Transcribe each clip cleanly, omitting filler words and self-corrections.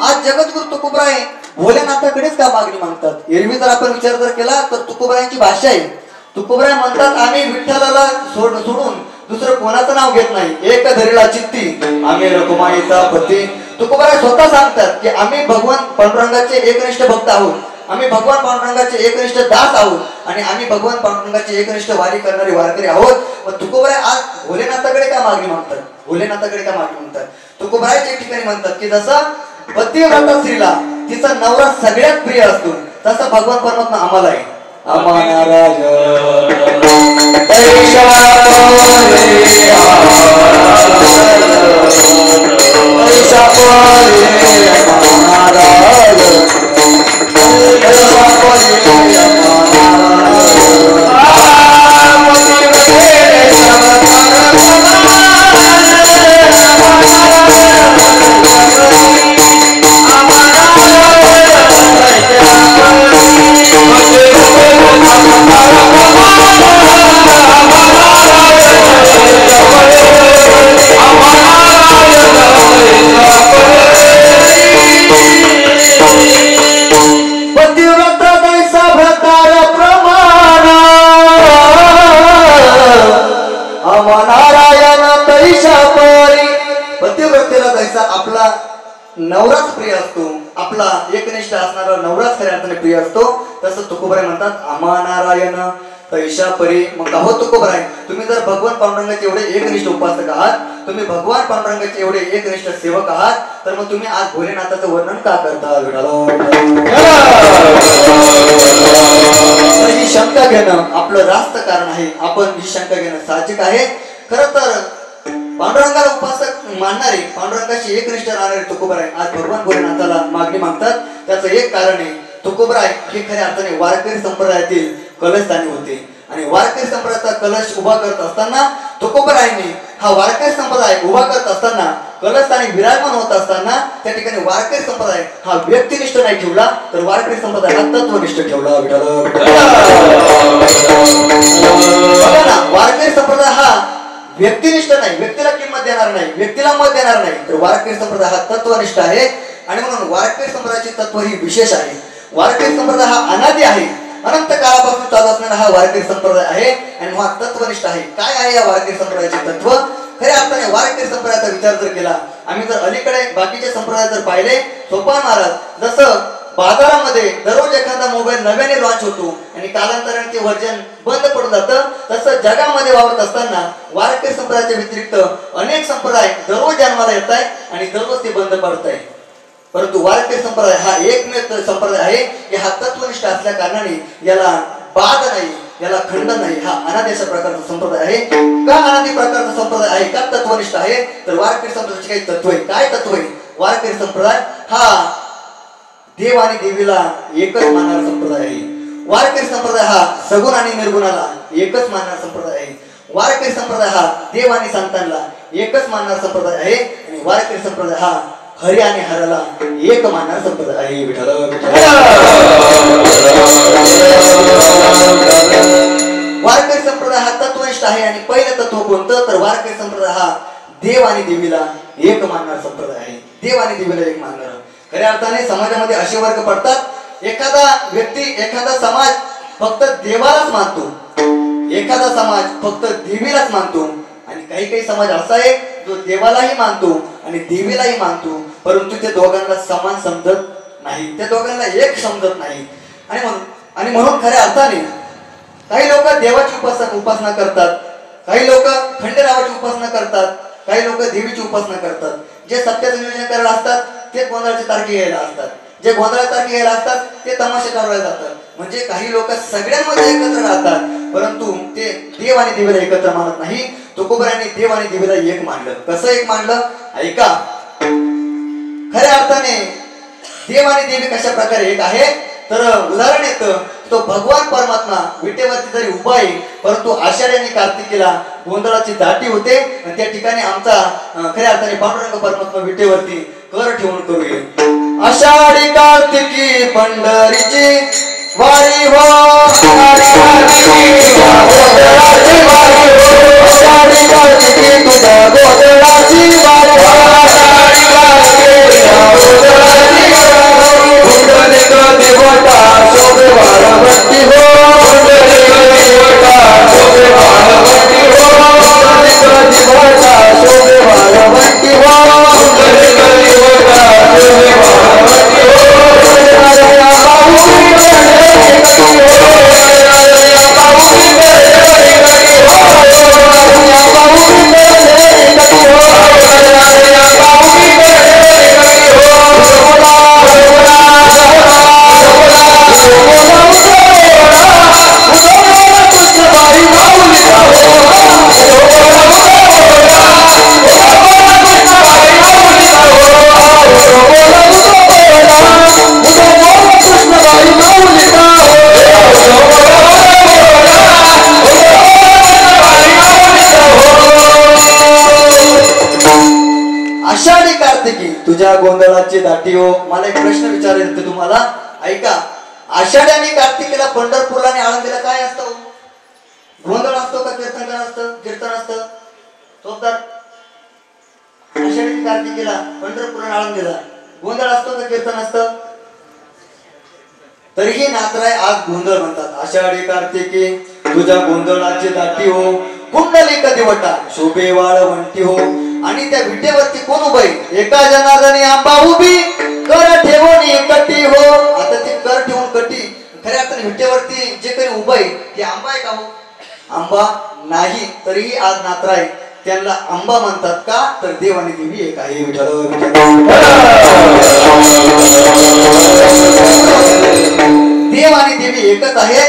आज जगद्गुरु तुकोबराय भोलेनाथाकडेच का मागणी मागतात? एरवी जर आपण विचार जर केला तर तुकोबरायांची भाषा आहे. तुकोबराय म्हणतात आम्ही विठ्ठलाला सोडून दुसरं कोणाचं नाव घेत नाही. एक धरीला चित्ती आम्ही रखुमाईचा पती. तुकोबराय स्वतः सांगतात की आम्ही भगवान पांडुरंगाचे एकनिष्ठ भक्त आहोत. आम्ही भगवान पांडुरंगाचे एकनिष्ठ दास आहोत आणि आम्ही भगवान पांडुरंगाचे एकनिष्ठ वारी करणारे वारकरी आहोत. पण तुकोबराय आज भोलेनाथाकडे का मागणी मागतात? भोलेनाथाकडे का मागणी मागतात? तुकोबरायच्या ठिकाणी म्हणतात की जसं पतिव्रता स्त्रीला तिचा नवरा सगळ्यात प्रिय असतो तसा भगवान परमात्मा आम्हाला आहे. पतिव्रतेला जैसा आपला नवराच प्रिय असतो, आपला एकनिष्ठ असणारा नवराच खऱ्या अर्थाने प्रिय असतो, तसं तुकोबराय म्हणतात आम्हा नारायण तैशा परी. मग हो तुकोबराय, तुम्ही जर भगवान पांडुरंगाचे एवढे एकनिष्ठ उपासक आहात, तुम्ही भगवान पांडुरंगाचे एवढे एकनिष्ठ सेवक आहात, तर मग तुम्ही आज भोलेनाथाचं वर्णन का करता? ही शंका घेणं आपलं रास्त कारण आहे. आपण ही शंका घेणं साहजिक आहे. खरं तर पांडुरंगाला उपासक मानणारे, पांडुरंगाशी एकनिष्ठ राहणारे तुकोबराय आज भगवान भोलेनाथाला मागणी मागतात. त्याचं एक कारण आहे, तुकोबराय हे खऱ्या अर्थाने वारकरी संप्रदायातील कलशदानी होते आणि वारकरी संप्रदायाचा कलश उभा करत असताना तुकोबरायांनी हा वारकरी संप्रदाय उभा करत असताना, कलशदानी विराजमान होत असताना त्या ठिकाणी वारकरी संप्रदाय हा व्यक्तिनिष्ठ नाही ठेवला, तर वारकरी संप्रदाय हा तत्वनिष्ठ ठेवला. वारकरी संप्रदाय हा व्यक्तिनिष्ठ नाही, व्यक्तीला किंमत देणार नाही, व्यक्तीला मत देणार नाही, तर वारकरी संप्रदाय हा तत्वनिष्ठ आहे. आणि म्हणून वारकरी संप्रदायाची तत्व ही विशेष आहे. वारकरी संप्रदाय हा अनादी आहे, अनंत काळापासून चालू असणारा हा वारकरी संप्रदाय आहे आणि हा तत्वनिष्ठ आहे. काय आहे या वारकरी संप्रदायाचे तत्व? खऱ्या अर्थाने वारकरी संप्रदायाचा विचार जर केला, आम्ही जर अलीकडे बाकीचे संप्रदाय जर पाहिले, सोपान महाराज जसं बाजारामध्ये दररोज एखादा मोबाईल नव्याने लॉन्च होतो आणि कालांतराने ते वर्जन बंद पडून जातं, तसं जगामध्ये वावरत असताना वारकरी संप्रदायाच्या व्यतिरिक्त अनेक संप्रदाय दररोज जन्माला येत आहे आणि दररोज ते बंद पडत आहे. परंतु वारकरी संप्रदाय हा एकमेव संप्रदाय आहे की हा तत्वनिष्ठ असल्या कारणाने याला बाद नाही, याला खंड नाही. हा अनादी अशा प्रकारचा संप्रदाय आहे. का अनादी प्रकारचा संप्रदाय आहे? का तत्वनिष्ठ आहे? तर वारकरी संप्रदायाचे काही तत्व आहे. काय तत्व आहे? वारकरी संप्रदाय हा देव आणि देवीला एकच मानणारा संप्रदाय आहे. वारकरी संप्रदाय हा सगुण आणि निर्गुणाला एकच मानणारा संप्रदाय आहे. वारकरी संप्रदाय हा देव आणि संतांना एकच मानणारा संप्रदाय आहे आणि वारकरी संप्रदाय हा हरी आणि हराला एक मानणारा संप्रदाय आहे. वारकरी संप्रदाय हा तत्वनिष्ठ आहे आणि पहिलं तत्व कोणतं? तर वारकरी संप्रदाय हा देव आणि देवीला एक मानणारा संप्रदाय आहे. देव आणि देवीला एक मानणारा. खऱ्या अर्थाने समाजामध्ये असे वर्ग पडतात, एखादा व्यक्ती, एखादा समाज फक्त देवालाच मानतो, एखादा समाज फक्त देवीलाच मानतो आणि काही काही समाज असा आहे जो देवालाही मानतो आणि देवीलाही मानतो, परंतु ते दोघांना समान समजत नाही, त्या दोघांना एक समजत नाही. आणि म्हणून खऱ्या अर्थाने काही लोक देवाची उपासना करतात, काही लोक खंडेरावाची उपासना करतात, काही लोक देवीची उपासना करतात. जे सत्याचं नियोजन करायला असतात ते गोंधळाची तारखे घ्यायला असतात, जे गोंधळाची तारखे घ्यायला असतात ते तमाशे करायला जातात. म्हणजे काही लोक सगळ्यांमध्ये एकत्र राहतात, परंतु ते देव आणि देवीला एकत्र मानत नाही. तुकोबरायांनी देव आणि देवीला एक मानलं. कसं एक मानलं? ऐका. खऱ्या अर्थाने देव आणि देवी कशा प्रकारे एक आहे? तर उदाहरण येतं, तो भगवान परमात्मा विटेवरती जरी उभा आहे, परंतु आषाढी आणि कार्तिकीला गोंधळाची दाटी होते आणि त्या ठिकाणी आमचा खऱ्या अर्थाने पांडुरंग परमात्मा विटेवरती कर ठेवून करू. आषाढी कार्तिकी पंढरीची वारी हो आषाढी कार्तिकी गोंधळाची वारी हो आषाढी कार्तिकी तुझ्या गोंधळाची वारी हो आषाढी कार्तिकी गोंधळाची वारी कुंडलिक देवता शोभे वारवंती हो कुंडलिक देवता शोभे वारवंती हो कुंडलिक देवता शोभे वारवंती हो कुंडलिक देवता शोभे वारवंती हो आषाढी कार्तिकी तुझ्या गोंधळाची दाटी हो. मला एक प्रश्न विचारायचा तुम्हाला, ऐका. आषाढी आणि कार्तिकीला पंढरपूरला आणि आळंदीला काय असतं? गोंधळ असतो का कीर्तन असतं? कीर्तन असतं. चोपदार, आषाढी कार्तिकीला पंढरपूर आणि आळंदीला गोंधळ असतो का कीर्तन असतं? तरीही नातराय आज गोंधळ म्हणतात. आषाढी कार्तिकी तुझ्या गोंधळाची दाटी हो कुंडलिक देवता शोभे वाळवंटी हो. आणि त्या विटेवरती कोण उभे? एका जनार्दनी आंबा उभी कर ठेवून कटी हो. आता ते कर ठेवून कटी खऱ्या अर्थाने विटेवरती जे काही उभं आहे ते आंबा आहे का हो? आंबा नाही. तरीही आज नातराय त्यांना आंबा म्हणतात का? तर देव आणि देवी एक आहे. देव आणि देवी एकच आहे.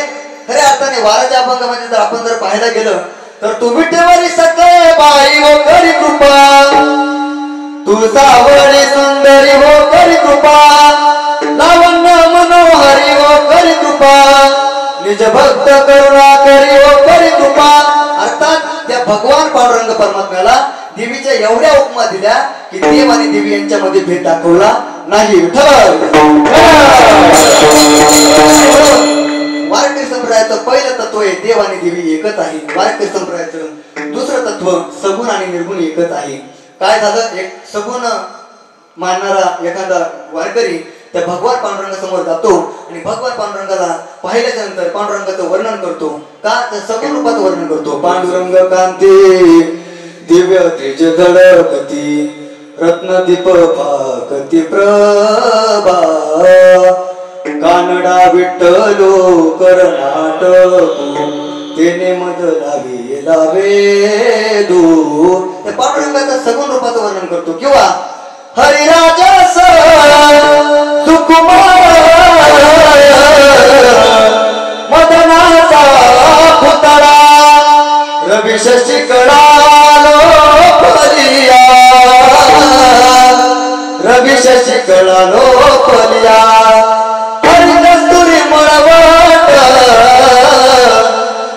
खऱ्या अर्थाने वाराच्या अभंगामध्ये जर आपण जर पाहायला गेलं तर तू विठेवरी सगळे बाई हो करी कृपा, तू सावळी सुंदरी हो करी कृपा, लावण्य मनोहरी हो करी कृपा, निज भक्त करुणा करी हो करी कृपा. अर्थात त्या भगवान पांडुरंग परमात्म्याला देवीच्या एवढ्या उपमा दिल्या की देव आणि देवी यांच्यामध्ये भेद दाखवला नाही. वारकरी संप्रदायाचं पहिलं तत्व आहे देव आणि देवी एकच आहे. वारकरी संप्रदायाचं दुसरं तत्व सगुण आणि निर्गुण एकच आहे. काय झालं? एक सगुण मानणारा एखादा वारकरी त्या भगवान पांडुरंगासमोर जातो आणि भगवान पांडुरंगाला पाहिल्याच्या नंतर पांडुरंगाचं वर्णन करतो. का? तर सगुण रूपात वर्णन करतो. पांडुरंग कांती दिव्य तेज झळकती रत्नदीप फाकती प्रभा, कानडा विठ्ठलो कर्नाटको तेने मद लावे लावे दूर. त्या पांडुरंगाचं सगुण रूपाचं वर्णन करतो. किंवा हरिराजस सुकुमार मदनाचा पुतळा रवी शशी कळालो पलिया, रवी शशी कळालो पलिया, हरी कस्तुरी मळवट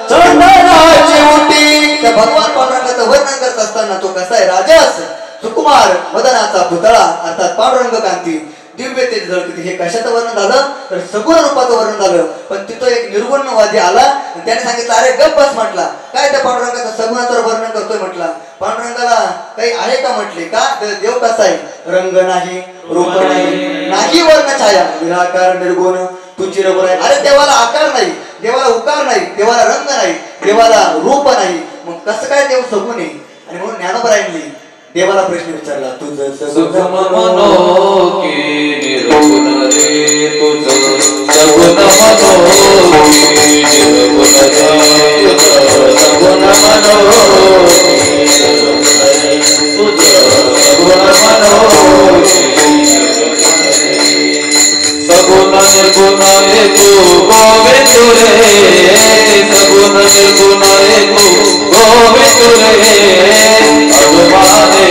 चंदनाची उटी. त्या भगवान पांडुरंगाचं वर्णन करत असताना तो कसा आहे? राजस सुकुमार मदनाचा पुतळा अर्थात पांडुरंग कांती दिव्य तेज झळकती. हे कशाचं वर्णन झालं? तर सगुण रूपाचं वर्णन झालं. पण तिथं एक निर्गुणवादी आला आणि त्याने सांगितलं अरे गप्प बस म्हटला. काय त्या पांडुरंगाचं सगुणाचं वर्णन करतोय म्हटला. पांडुरंगाला काही आहे का म्हटले? का? तर देव कसा आहे? रंग नाही, रूप नाही, नाही वर्ण छाया, निराकार निर्गुण तुझी रबर आहे. अरे देवाला आकार नाही, देवाला उकार नाही, देवाला रंग नाही, देवाला रूप नाही. मग कसं काय देव सगुण आहे? आणि म्हणून ज्ञानोबरायांनी देवाला प्रश्न विचारला, तुझं सुगम मनो की निर्गुण रे, तुझं सगुण मनो की निर्गुण रे, तुझं सगुण मनो की निर्गुण रे, तुझं सगुण मनो की सगुण निर्गुण रे तू गोविंद रे, सगुण निर्गुण रे तू गोविंद रे, अगुमाने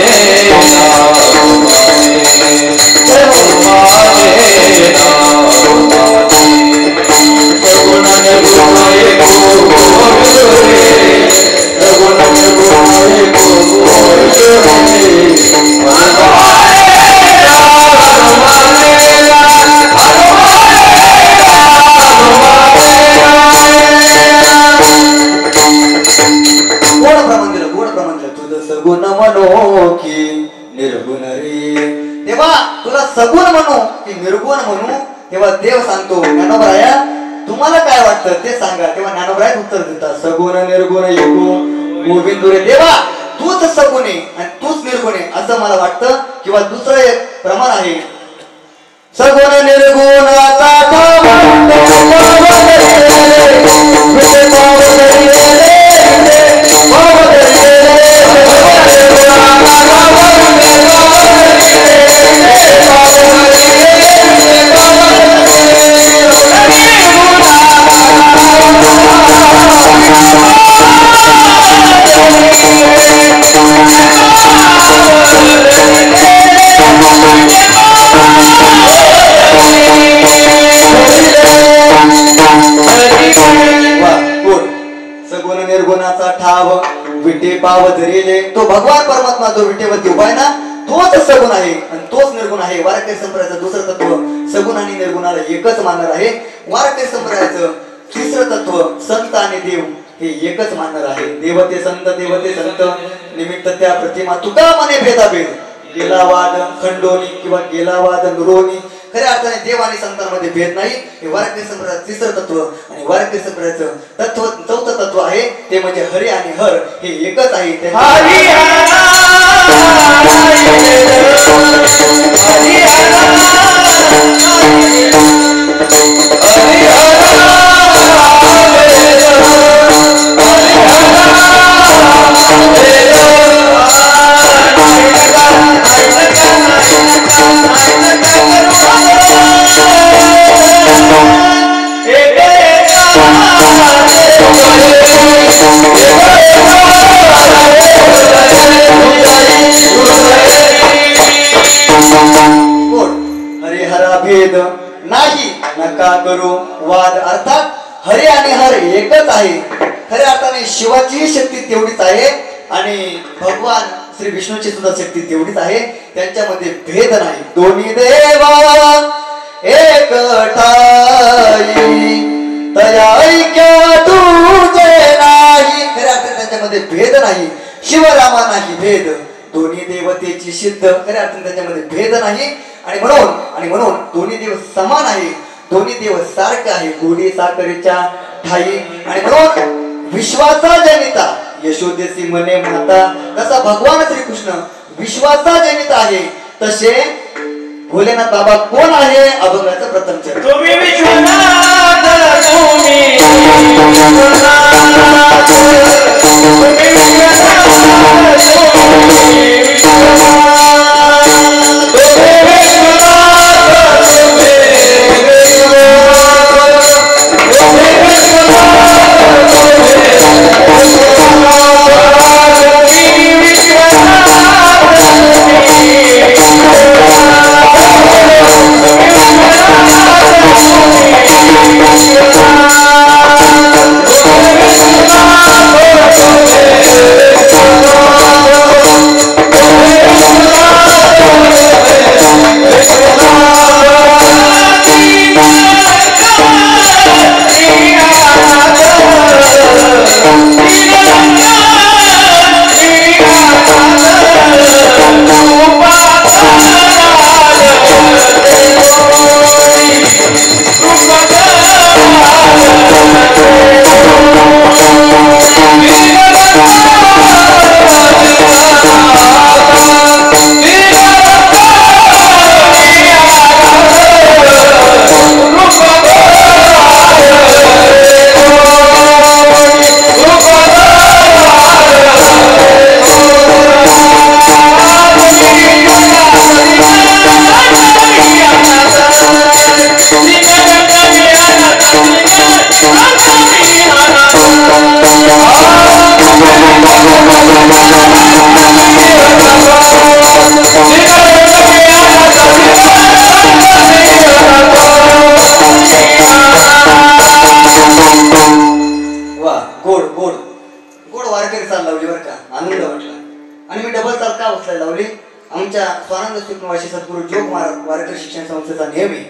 निर्गुण रे. तेव्हा तुला सगुण म्हणू की निर्गुण म्हणू, तेव्हा देव सांगतो ज्ञानोबराया तुम्हाला काय वाटतं ते सांगा. तेव्हा ज्ञानोबराय उत्तर देतात सगुण निर्गुण एको गोविंद रे. देवा तूच सगुण आहे आणि तूच निर्गुण आहे असं मला वाटतं. किंवा दुसरं एक प्रमाण आहे सगुण निर्गुणाचा निर्गुणाचा ठाव विटे पाव धरिले. तो भगवान परमात्मा जो विटेवरती उभा आहे ना तोच सगुण आहे आणि तोच निर्गुण आहे. वारकरी संप्रदायाचं दुसरं तत्व सगुण आणि निर्गुणाला एकच मानणार आहे. वारकरी संप्रदायाचं तिसरं तत्व संत आणि देव हे एकच मानणार आहे. देवते संत निमित्त त्या प्रतिमा तुका मने भेदाभेद गेला वाद खंडोनी किंवा गेला वाद नुरोनी. खऱ्या अर्थाने देव आणि संतांमध्ये भेद नाही. हे वारकरी संप्रदायाचं तिसरं तत्व आणि वारकरी संप्रदायाचं तत्व चौथं तत्व आहे ते म्हणजे हरी आणि हर हे एकच आहे. हरिहरा भेद नाही नका करू वाद. अर्थात हरी आणि हर एकच आहे. खऱ्या अर्थाने शिवाची शक्ती तेवढीच आहे आणि भगवान श्री विष्णूची सुद्धा शक्ती तेवढीच आहे. त्यांच्यामध्ये भेद नाही. दोन्ही देवा एक ठाई तया ऐक्य तुझे नाही. खऱ्या अर्थाने त्यांच्यामध्ये भेद नाही. शिवरामा नाही भेद. दोन्ही देवतेची सिद्ध. खऱ्या अर्थाने त्यांच्यामध्ये भेद नाही आणि म्हणून दोन्ही देव समान आहे. दोन्ही देव सारखे आहे गोडी साखरेच्या ठाई. आणि म्हणून विश्वासा जनिता यशोदेसी म्हणे माता. तसा भगवान श्रीकृष्ण विश्वासा जनित आहे. तसे भोलेनाथ बाबा कोण आहे अभंगाचं प्रथम चरण. तुम्ही विश्वनाथ तुम्ही सद्गुरू जोग वारकरी शिक्षण संस्थेचा नियम आहे.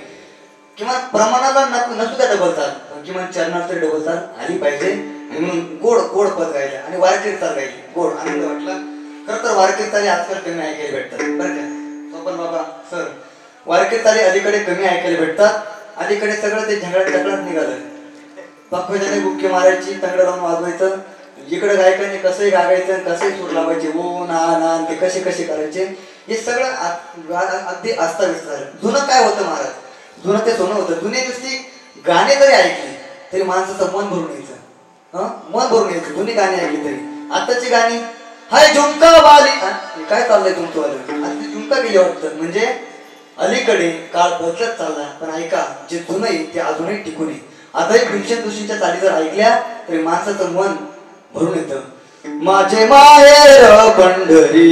किंवा प्रमाणाला नसू द्या डबल चाल पण किमान चरणात तरी डबल चाल आली पाहिजे. आणि म्हणून गोड गोड पद गायला आणि वारकरी चाल गायली. गोड आनंद वाटला. खरं तर वारकरी चाली आजकाल कमी ऐकायला भेटतात बरं का सोपन बाबा सर. वारकरी चाली अलीकडे कमी ऐकायला भेटतात. अलीकडे सगळं ते झगड्यात निघालं. पक्ष्याने बुक्की मारायची, तंगड लावून वाजवायचं, इकडे गायकाने कसंही गागायचं, कसंही सूर लावायचे, ओ ना ना ते कसे कसे करायचे, हे सगळं अगदी अस्ताव्यस्त झालं. जुनं काय होतं महाराज, जुनं ते सोनं होतं. जुने नुसती गाणे जरी ऐकली तरी माणसाचं मन भरून यायचं, मन भरून यायचं जुनी गाणी ऐकली तरी. आताची गाणी हाय झुमका वाली काय चाललंय तुमचं वालं, आता ती झुमका गेली वाटतं. म्हणजे अलीकडे काळ बदलत चालला. पण ऐका, जे जुनं आहे ते अजूनही टिकून आहे. आताही भीमसेन जोशींच्या चाली जर ऐकल्या तरी माणसाचं मन भरून येतं. माझे माहेर पंढरी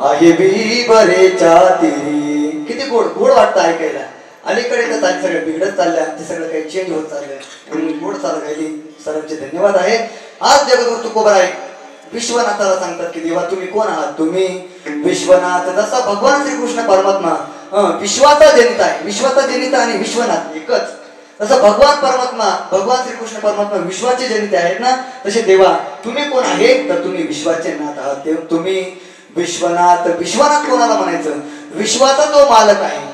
आहे बी बरेच्या तिरी. किती गोड गोड वाटतं ऐकायला. अलीकडे तर चाली सगळं बिघडत चालल्या, ते सगळं काही चेंज होत चाललंय. गोड चालू राहिली. सर्वांचे धन्यवाद आहे. आज जगद्गुरु तुकोबा आहे विश्वनाथाला सांगतात की देवा तुम्ही कोण आहात. तुम्ही विश्वनाथ. जसा भगवान श्रीकृष्ण परमात्मा विश्वाचा जनिता आहे, विश्वाचा जनिता आणि विश्वनाथ एकच. तसं भगवान परमात्मा, भगवान श्रीकृष्ण परमात्मा विश्वाचे जनिते आहेत ना, तसे देवा तुम्ही कोण आहे तर तुम्ही विश्वाचे नाथ आहात. तुम्ही विश्वनाथ. विश्वनाथ कोणाला म्हणायचं, विश्वाचा जो मालक आहे,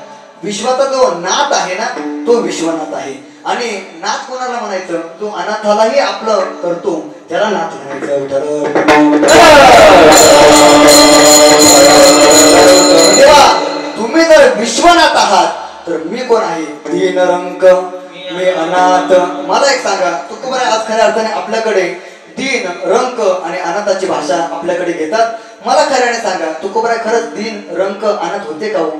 विश्वाचा जो नाथ आहे ना तो विश्वनाथ आहे. आणि नाथ कोणाला म्हणायचं, तो अनाथालाही आपलं करतो त्याला नाथ म्हणायचं. देवा तुम्ही जर विश्वनाथ आहात तर मी कोण आहे, दीनरंक, मी अनाथ. मला एक सांगा, तुकोबा आज खऱ्या अर्थाने आपल्याकडे दीन, रंक आणि अनाथाची भाषा आपल्याकडे घेतात. मला खऱ्याने सांगा, तुकोबा खरंच दीन, रंक, अनाथ होते का हो?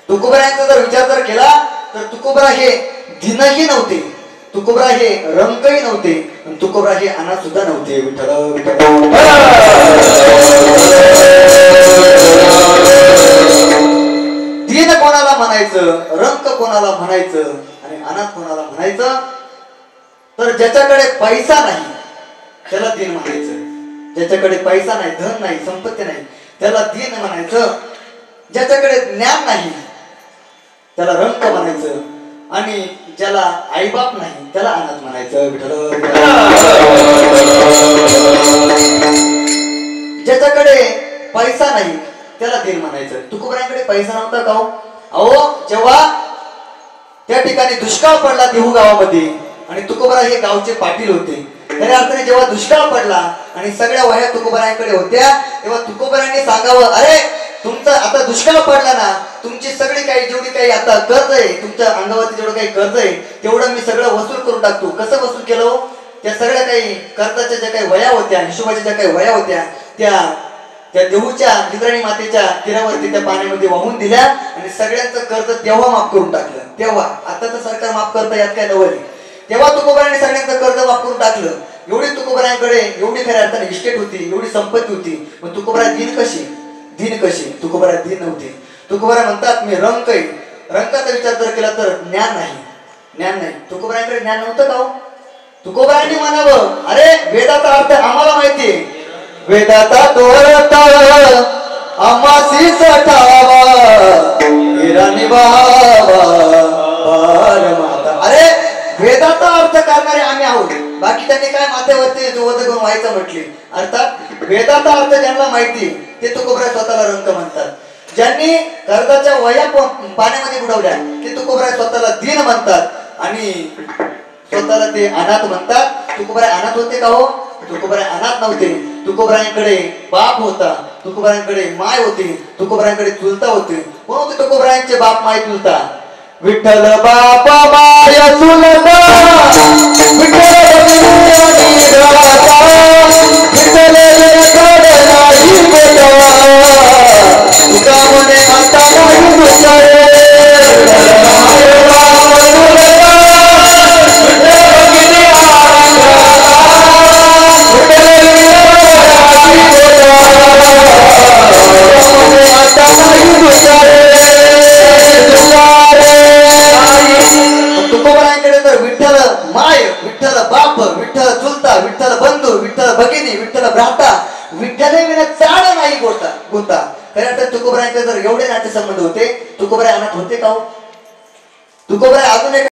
तुकोबरायांचा जर विचार जर केला तर तुकोबरा हे दीनही नव्हते, तुकोबरा हे रंकही नव्हते, तुकोबरा हे अनाथ सुद्धा नव्हते. विठ्ठल दीन कोणाला म्हणायचं, रंक कोणाला म्हणायचं आणि अनाथ कोणाला म्हणायचं, तर ज्याच्याकडे पैसा नाही त्याला दीन म्हणायचं. ज्याच्याकडे पैसा नाही, धन नाही, संपत्ती नाही त्याला दीन म्हणायचं. ज्याच्याकडे ज्ञान नाही त्याला रंक म्हणायचं. आणि ज्याला आईबाप नाही त्याला अनाथ म्हणायचं. ज्याच्याकडे पैसा नाही त्याला दीन म्हणायचं. तुकोबरायांकडे पैसा नव्हता का हो? अहो जेव्हा त्या ठिकाणी दुष्काळ पडला देहू गावामध्ये आणि तुकोबरा हे गावचे पाटील होते, खऱ्या अर्थाने जेव्हा दुष्काळ पडला आणि सगळ्या वह्या तुकोबरायांकडे होत्या तेव्हा तुकोबरायांनी सांगावं, अरे तुमचा आता दुष्काळ पडला ना, तुमची सगळी काही जेवढी काही आता कर्ज आहे, तुमच्या अंगावरती जेवढं काही कर्ज आहे तेवढं मी सगळं वसूल करून टाकतो. कसं वसूल केलं, त्या सगळ्या काही कर्जाच्या ज्या काही वया होत्या, हिशोबाच्या ज्या काही वया होत्या त्या देहूच्या इंद्राणी मातेच्या तीरावरती त्या पाण्यामध्ये वाहून दिल्या आणि सगळ्यांचं कर्ज तेव्हा माफ करून टाकलं. तेव्हा आता तर सरकार माफ करतं यात काय नवल. तेव्हा तुकोबरायांनी सगळ्यांचं कर्ज माफ करून टाकलं. एवढी तुकोबरायांकडे एवढी खऱ्या अर्थाने इस्टेट होती, एवढी संपत्ती होती. मग तुकोबरा दीन कशी, दीन कशी? तुकोबरा दीन नव्हते. तुकोबरा म्हणतात मी रंक आहे. रंकाचा विचार जर केला तर ज्ञान नाही, ज्ञान नाही. तुकोबरायांकडे ज्ञान नव्हतं का हो? तुकोबरायांनी म्हणावं, अरे वेदाचा अर्थ आम्हाला माहितीये, वेदाचा तो अर्थ आम्हासी सठावा हिराणी बाबा माता. अरे वेदाचा अर्थ करणारे आम्ही आहोत, बाकी त्यांनी काय माथ्यावरती वध करून व्हायचं म्हटले. अर्थात वेदाचा अर्थ ज्यांना माहिती ते तुकोबरा स्वतःला रंक म्हणतात. ज्यांनी कर्जाच्या वया पाण्यामध्ये बुडवल्या ते तुकोबरा स्वतःला दीन म्हणतात आणि स्वतःला ते अनाथ म्हणतात. तुकोबरा अनाथ होते का हो? तुकोबरा अनाथ नव्हते. तुकोबरायांकडे बाप होता, तुकोबरायांकडे माय होती, तुकोबरायांकडे चुलता होते. कोण होते तुकोबरायांचे बाप माय चुलता? विठ्ठल बाप माय चुलता, तुकोबरायांकडे तर विठ्ठल माय, विठ्ठल बाप, विठ्ठल चुलता, विठ्ठल बंधू, विठ्ठल भगिनी, विठ्ठल भ्राता, विठ्ठल विना चाड नाही गोता. खऱ्या अर्थात तुकोबरायांकडे जर एवढे नातेसंबंध होते, तुकोबरा अनाथ होते का हो? तुकोबरा अजून एक